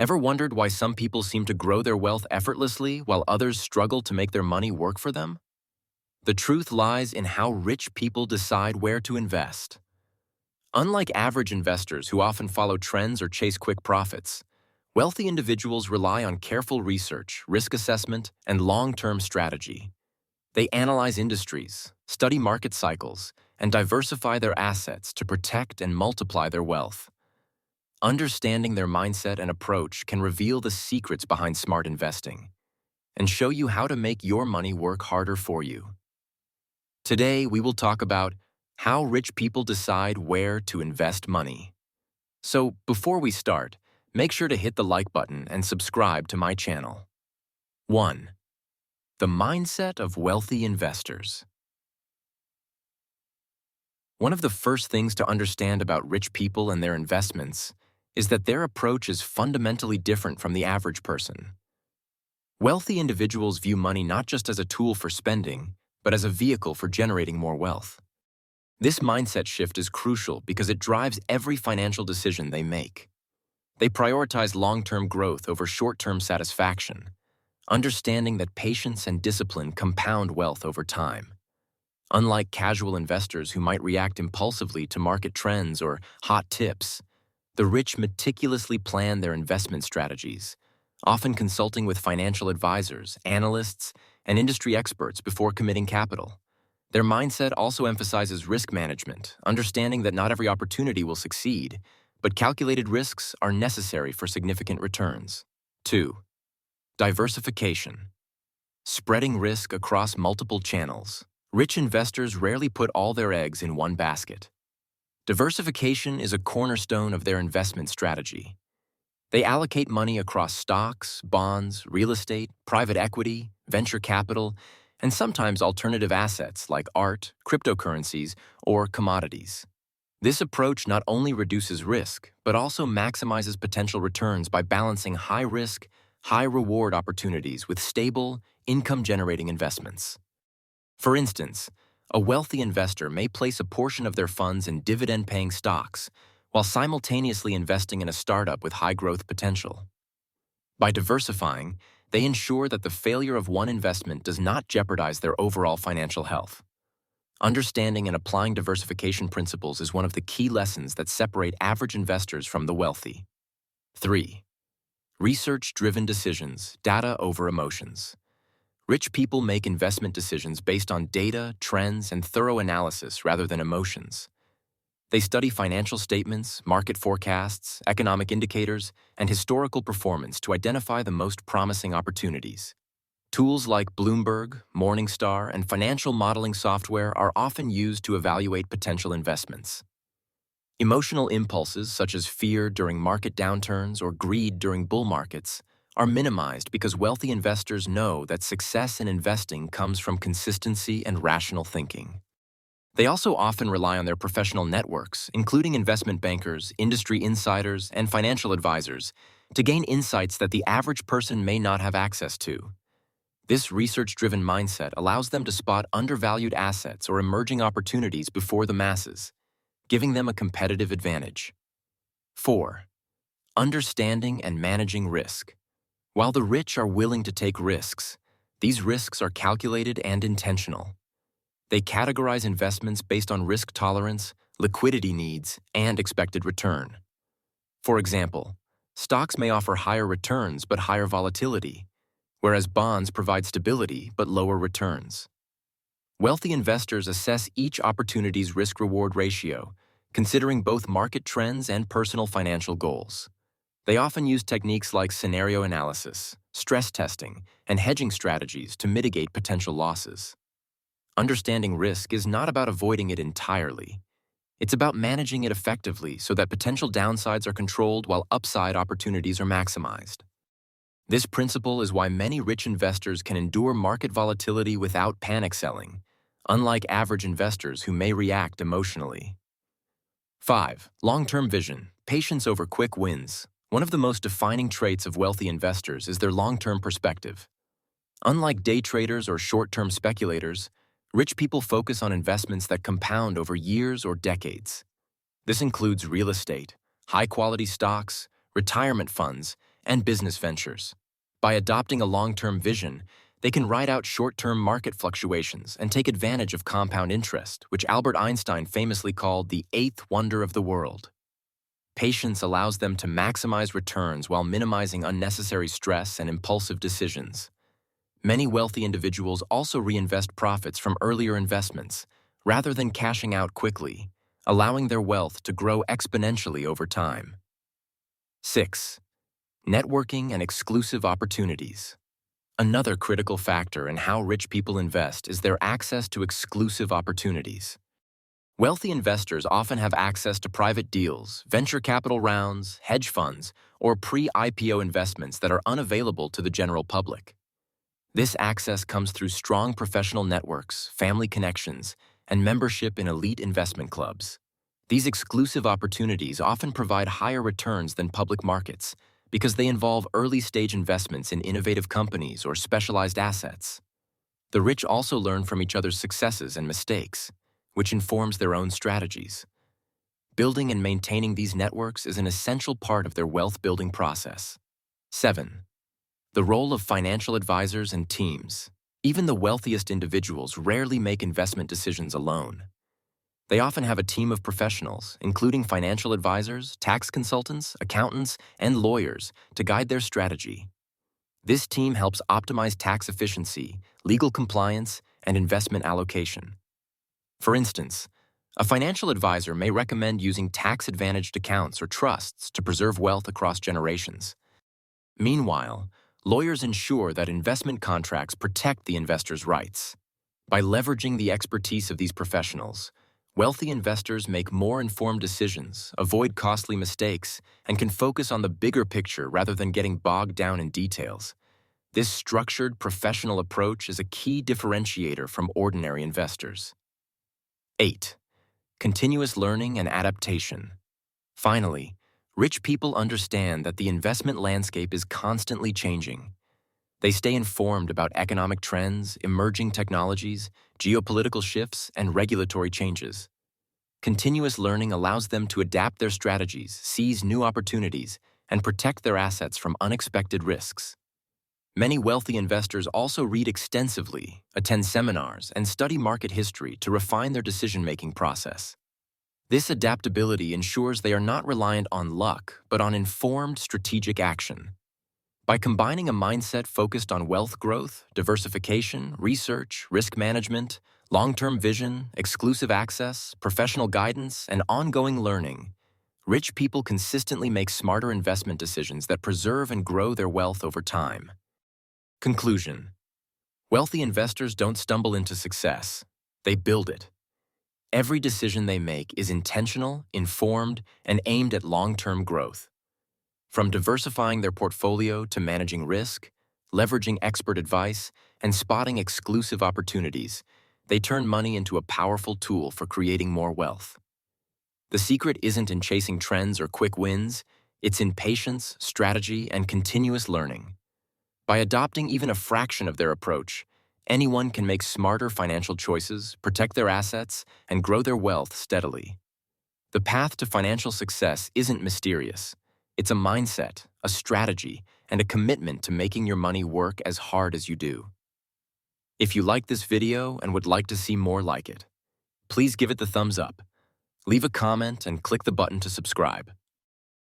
Ever wondered why some people seem to grow their wealth effortlessly while others struggle to make their money work for them? The truth lies in how rich people decide where to invest. Unlike average investors who often follow trends or chase quick profits, wealthy individuals rely on careful research, risk assessment, and long-term strategy. They analyze industries, study market cycles, and diversify their assets to protect and multiply their wealth. Understanding their mindset and approach can reveal the secrets behind smart investing and show you how to make your money work harder for you. Today, we will talk about how rich people decide where to invest money. So, before we start, make sure to hit the like button and subscribe to my channel. 1. The mindset of wealthy investors. One of the first things to understand about rich people and their investments is that their approach is fundamentally different from the average person. Wealthy individuals view money not just as a tool for spending, but as a vehicle for generating more wealth. This mindset shift is crucial because it drives every financial decision they make. They prioritize long-term growth over short-term satisfaction, understanding that patience and discipline compound wealth over time. Unlike casual investors who might react impulsively to market trends or hot tips, the rich meticulously plan their investment strategies, often consulting with financial advisors, analysts, and industry experts before committing capital. Their mindset also emphasizes risk management, understanding that not every opportunity will succeed, but calculated risks are necessary for significant returns. 2. Diversification. Spreading risk across multiple channels. Rich investors rarely put all their eggs in one basket. Diversification is a cornerstone of their investment strategy. They allocate money across stocks, bonds, real estate, private equity, venture capital, and sometimes alternative assets like art, cryptocurrencies, or commodities. This approach not only reduces risk, but also maximizes potential returns by balancing high-risk, high-reward opportunities with stable, income-generating investments. For instance, a wealthy investor may place a portion of their funds in dividend-paying stocks, while simultaneously investing in a startup with high growth potential. By diversifying, they ensure that the failure of one investment does not jeopardize their overall financial health. Understanding and applying diversification principles is one of the key lessons that separate average investors from the wealthy. 3. Research-driven decisions, data over emotions. Rich people make investment decisions based on data, trends, and thorough analysis rather than emotions. They study financial statements, market forecasts, economic indicators, and historical performance to identify the most promising opportunities. Tools like Bloomberg, Morningstar, and financial modeling software are often used to evaluate potential investments. Emotional impulses such as fear during market downturns or greed during bull markets are minimized because wealthy investors know that success in investing comes from consistency and rational thinking. They also often rely on their professional networks, including investment bankers, industry insiders, and financial advisors, to gain insights that the average person may not have access to. This research-driven mindset allows them to spot undervalued assets or emerging opportunities before the masses, giving them a competitive advantage. 4. Understanding and managing risk. While the rich are willing to take risks, these risks are calculated and intentional. They categorize investments based on risk tolerance, liquidity needs, and expected return. For example, stocks may offer higher returns but higher volatility, whereas bonds provide stability but lower returns. Wealthy investors assess each opportunity's risk-reward ratio, considering both market trends and personal financial goals. They often use techniques like scenario analysis, stress testing, and hedging strategies to mitigate potential losses. Understanding risk is not about avoiding it entirely. It's about managing it effectively so that potential downsides are controlled while upside opportunities are maximized. This principle is why many rich investors can endure market volatility without panic selling, unlike average investors who may react emotionally. 5. Long-term vision, patience over quick wins. One of the most defining traits of wealthy investors is their long-term perspective. Unlike day traders or short-term speculators, rich people focus on investments that compound over years or decades. This includes real estate, high-quality stocks, retirement funds, and business ventures. By adopting a long-term vision, they can ride out short-term market fluctuations and take advantage of compound interest, which Albert Einstein famously called the eighth wonder of the world. Patience allows them to maximize returns while minimizing unnecessary stress and impulsive decisions. Many wealthy individuals also reinvest profits from earlier investments, rather than cashing out quickly, allowing their wealth to grow exponentially over time. 6. Networking and exclusive opportunities. Another critical factor in how rich people invest is their access to exclusive opportunities. Wealthy investors often have access to private deals, venture capital rounds, hedge funds, or pre-IPO investments that are unavailable to the general public. This access comes through strong professional networks, family connections, and membership in elite investment clubs. These exclusive opportunities often provide higher returns than public markets because they involve early-stage investments in innovative companies or specialized assets. The rich also learn from each other's successes and mistakes, which informs their own strategies. Building and maintaining these networks is an essential part of their wealth-building process. 7. The role of financial advisors and teams. Even the wealthiest individuals rarely make investment decisions alone. They often have a team of professionals, including financial advisors, tax consultants, accountants, and lawyers, to guide their strategy. This team helps optimize tax efficiency, legal compliance, and investment allocation. For instance, a financial advisor may recommend using tax-advantaged accounts or trusts to preserve wealth across generations. Meanwhile, lawyers ensure that investment contracts protect the investor's rights. By leveraging the expertise of these professionals, wealthy investors make more informed decisions, avoid costly mistakes, and can focus on the bigger picture rather than getting bogged down in details. This structured, professional approach is a key differentiator from ordinary investors. 8. Continuous learning and adaptation. Finally, rich people understand that the investment landscape is constantly changing. They stay informed about economic trends, emerging technologies, geopolitical shifts, and regulatory changes. Continuous learning allows them to adapt their strategies, seize new opportunities, and protect their assets from unexpected risks. Many wealthy investors also read extensively, attend seminars, and study market history to refine their decision-making process. This adaptability ensures they are not reliant on luck, but on informed strategic action. By combining a mindset focused on wealth growth, diversification, research, risk management, long-term vision, exclusive access, professional guidance, and ongoing learning, rich people consistently make smarter investment decisions that preserve and grow their wealth over time. Conclusion. Wealthy investors don't stumble into success. They build it. Every decision they make is intentional, informed, and aimed at long-term growth. From diversifying their portfolio to managing risk, leveraging expert advice, and spotting exclusive opportunities, they turn money into a powerful tool for creating more wealth. The secret isn't in chasing trends or quick wins, it's in patience, strategy, and continuous learning. By adopting even a fraction of their approach, anyone can make smarter financial choices, protect their assets, and grow their wealth steadily. The path to financial success isn't mysterious. It's a mindset, a strategy, and a commitment to making your money work as hard as you do. If you like this video and would like to see more like it, please give it the thumbs up, leave a comment, and click the button to subscribe.